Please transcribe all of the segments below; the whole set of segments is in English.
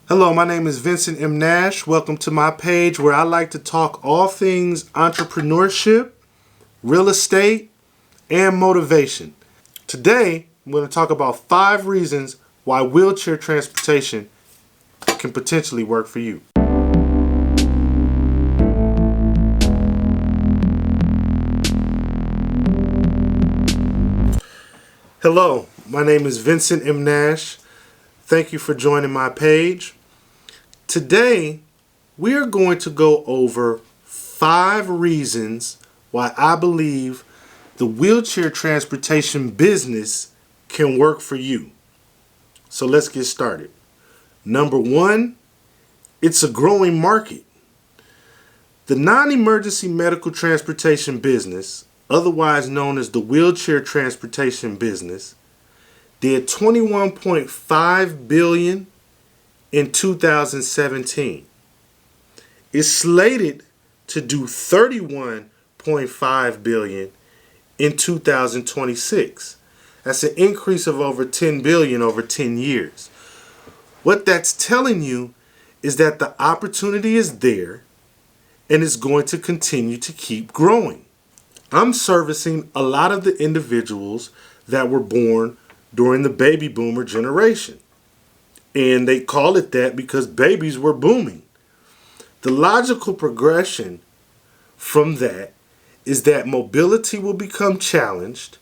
Hello, my name is Vincent M. Nash. Welcome to my page where I like to talk all things entrepreneurship, real estate, and motivation. Today, I'm going to talk about 5 reasons why wheelchair transportation can potentially work for you. Hello, my name is Vincent M. Nash. Thank you for joining my page. Today, we are going to go over 5 reasons why I believe the wheelchair transportation business can work for you. So let's get started. Number 1, it's a growing market. The non-emergency medical transportation business, otherwise known as the wheelchair transportation business, did $21.5 billion in 2017. It's slated to do $31.5 billion in 2026. That's an increase of over $10 billion over 10 years. What that's telling you is that the opportunity is there and it's going to continue to keep growing. I'm servicing a lot of the individuals that were born during the baby boomer generation. And they call it that because babies were booming. The logical progression from that is that mobility will become challenged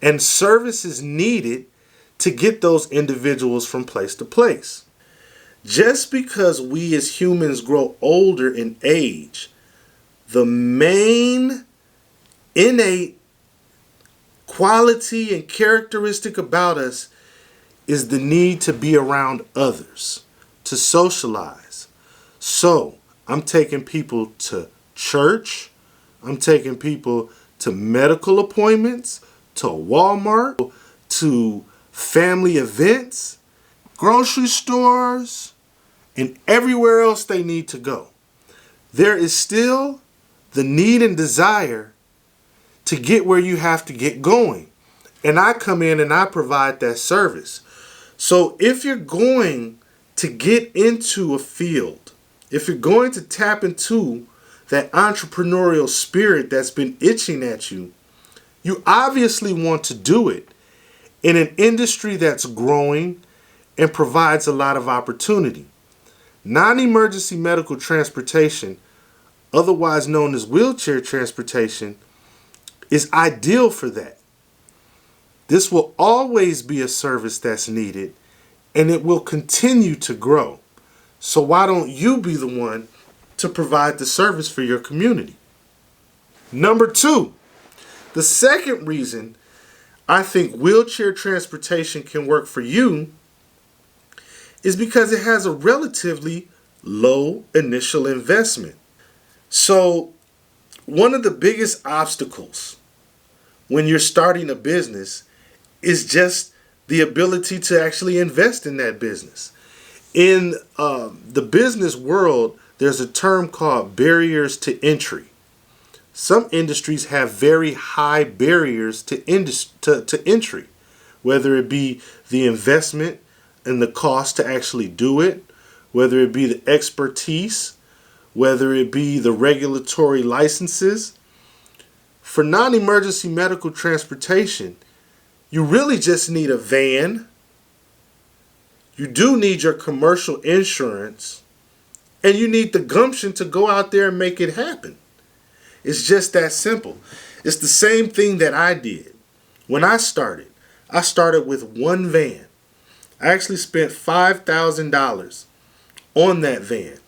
and service is needed to get those individuals from place to place. Just because we as humans grow older in age, the main innate quality and characteristic about us is the need to be around others, to socialize. So, I'm taking people to church, I'm taking people to medical appointments, to Walmart, to family events, grocery stores, and everywhere else they need to go. There is still the need and desire to get where you have to get going. And I come in and I provide that service. So if you're going to get into a field, if you're going to tap into that entrepreneurial spirit that's been itching at you, you obviously want to do it in an industry that's growing and provides a lot of opportunity. Non-emergency medical transportation, otherwise known as wheelchair transportation, is ideal for that. This will always be a service that's needed, and it will continue to grow. So why don't you be the one to provide the service for your community? Number 2, the second reason I think wheelchair transportation can work for you is because it has a relatively low initial investment. So one of the biggest obstacles when you're starting a business is just the ability to actually invest in that business. In the business world, there's a term called barriers to entry. Some industries have very high barriers to entry, whether it be the investment and the cost to actually do it, whether it be the expertise, whether it be the regulatory licenses. For non-emergency medical transportation, you really just need a van. You do need your commercial insurance. And you need the gumption to go out there and make it happen. It's just that simple. It's the same thing that I did. When I started with one van. I actually spent $5,000 on that van.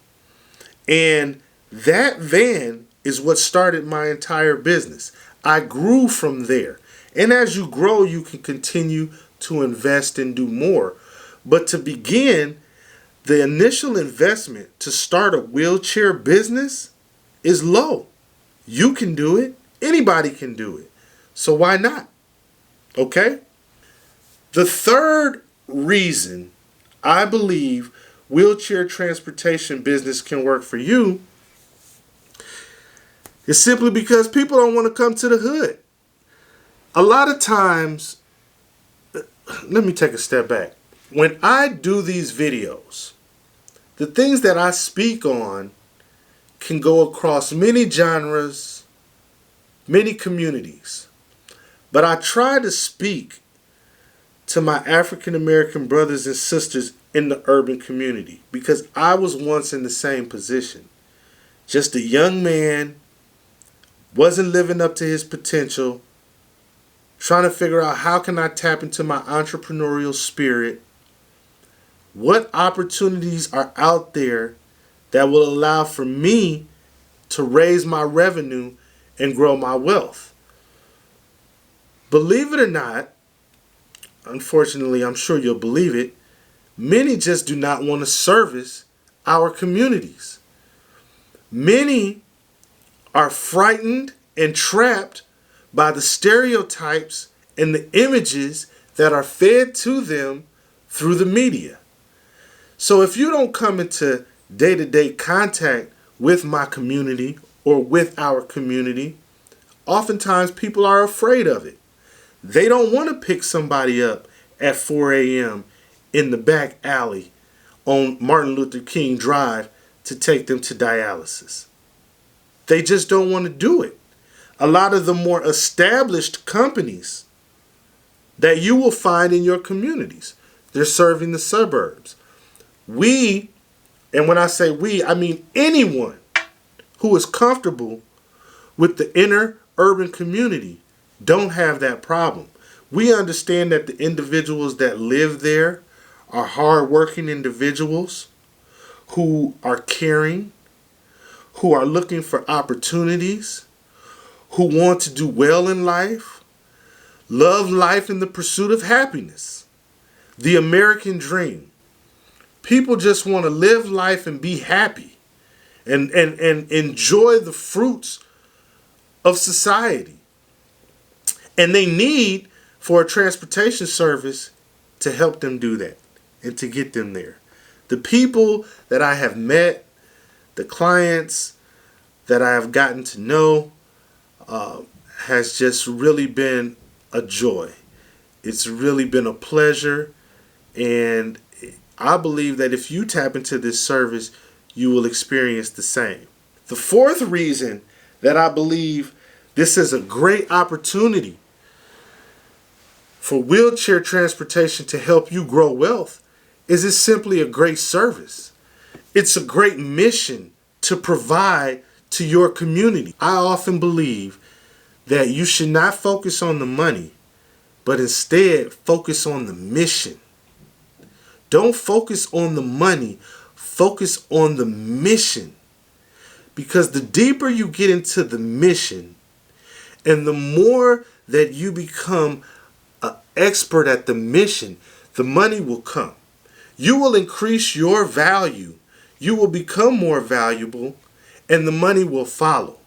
And that van is what started my entire business. I grew from there. And as you grow, you can continue to invest and do more. But to begin, the initial investment to start a wheelchair business is low. You can do it. Anybody can do it. So why not? Okay? The third reason I believe wheelchair transportation business can work for you is simply because people don't want to come to the hood. A lot of times, let me take a step back. When I do these videos, The things that I speak on can go across many genres, many communities. But I try to speak to my African American brothers and sisters in the urban community because I was once in the same position. Just a young man, wasn't living up to his potential, trying to figure out how can I tap into my entrepreneurial spirit. What opportunities are out there that will allow for me to raise my revenue and grow my wealth? Believe it or not, unfortunately, I'm sure you'll believe it, many just do not want to service our communities. Many are frightened and trapped by the stereotypes and the images that are fed to them through the media. So if you don't come into day-to-day contact with my community or with our community, oftentimes people are afraid of it. They don't want to pick somebody up at 4 a.m. in the back alley on Martin Luther King Drive to take them to dialysis. They just don't want to do it. A lot of the more established companies that you will find in your communities, they're serving the suburbs. We, and when I say we, I mean anyone who is comfortable with the inner urban community don't have that problem. We understand that the individuals that live there are hardworking individuals who are caring, who are looking for opportunities, who want to do well in life, love life in the pursuit of happiness, the American dream. People just want to live life and be happy and enjoy the fruits of society. And they need for a transportation service to help them do that and to get them there. The people that I have met, the clients that I have gotten to know, has just really been a joy. It's really been a pleasure. And I believe that if you tap into this service, you will experience the same. The fourth reason that I believe this is a great opportunity for wheelchair transportation to help you grow wealth is it's simply a great service. It's a great mission to provide to your community. I often believe that you should not focus on the money, but instead focus on the mission. Don't focus on the money, focus on the mission. Because the deeper you get into the mission and the more that you become an expert at the mission, the money will come. You will increase your value. You will become more valuable and the money will follow.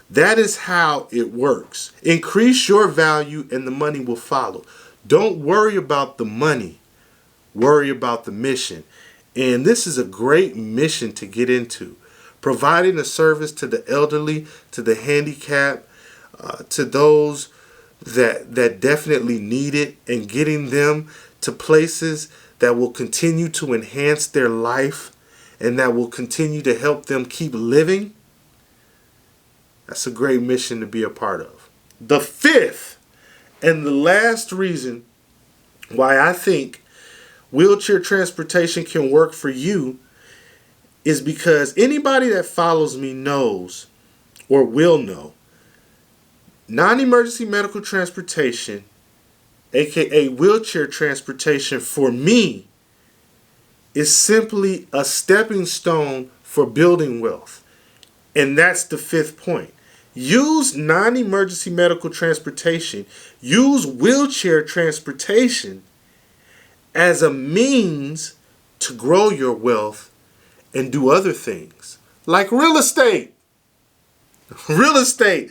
That is how it works. Increase your value and the money will follow. Don't worry about the money. Worry about the mission. And this is a great mission to get into. Providing a service to the elderly, to the handicapped, to those that definitely need it, and getting them to places that will continue to enhance their life and that will continue to help them keep living. That's a great mission to be a part of. The fifth and the last reason why I think wheelchair transportation can work for you is because anybody that follows me knows or will know non-emergency medical transportation, aka wheelchair transportation, for me is simply a stepping stone for building wealth. And that's the fifth point. Use non-emergency medical transportation, use wheelchair transportation as a means to grow your wealth and do other things like real estate. Real estate.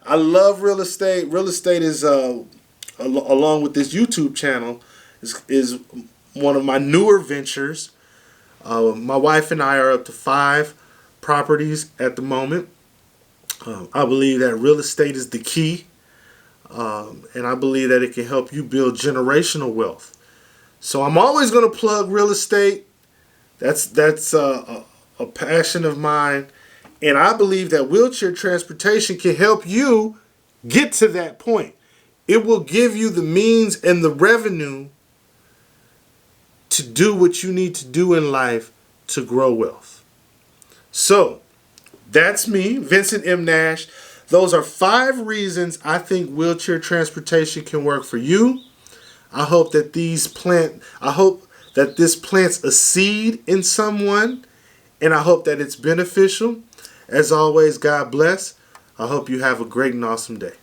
I love real estate. Real estate is, along with this YouTube channel, is one of my newer ventures. My wife and I are up to 5 properties at the moment. I believe that real estate is the key. And I believe that it can help you build generational wealth. So I'm always going to plug real estate. That's a passion of mine, and I believe that wheelchair transportation can help you get to that point. It will give you the means and the revenue to do what you need to do in life to grow wealth. So, that's me, Vincent M. Nash. Those are 5 reasons I think wheelchair transportation can work for you. I hope that this plants a seed in someone, and I hope that it's beneficial. As always, God bless. I hope you have a great and awesome day.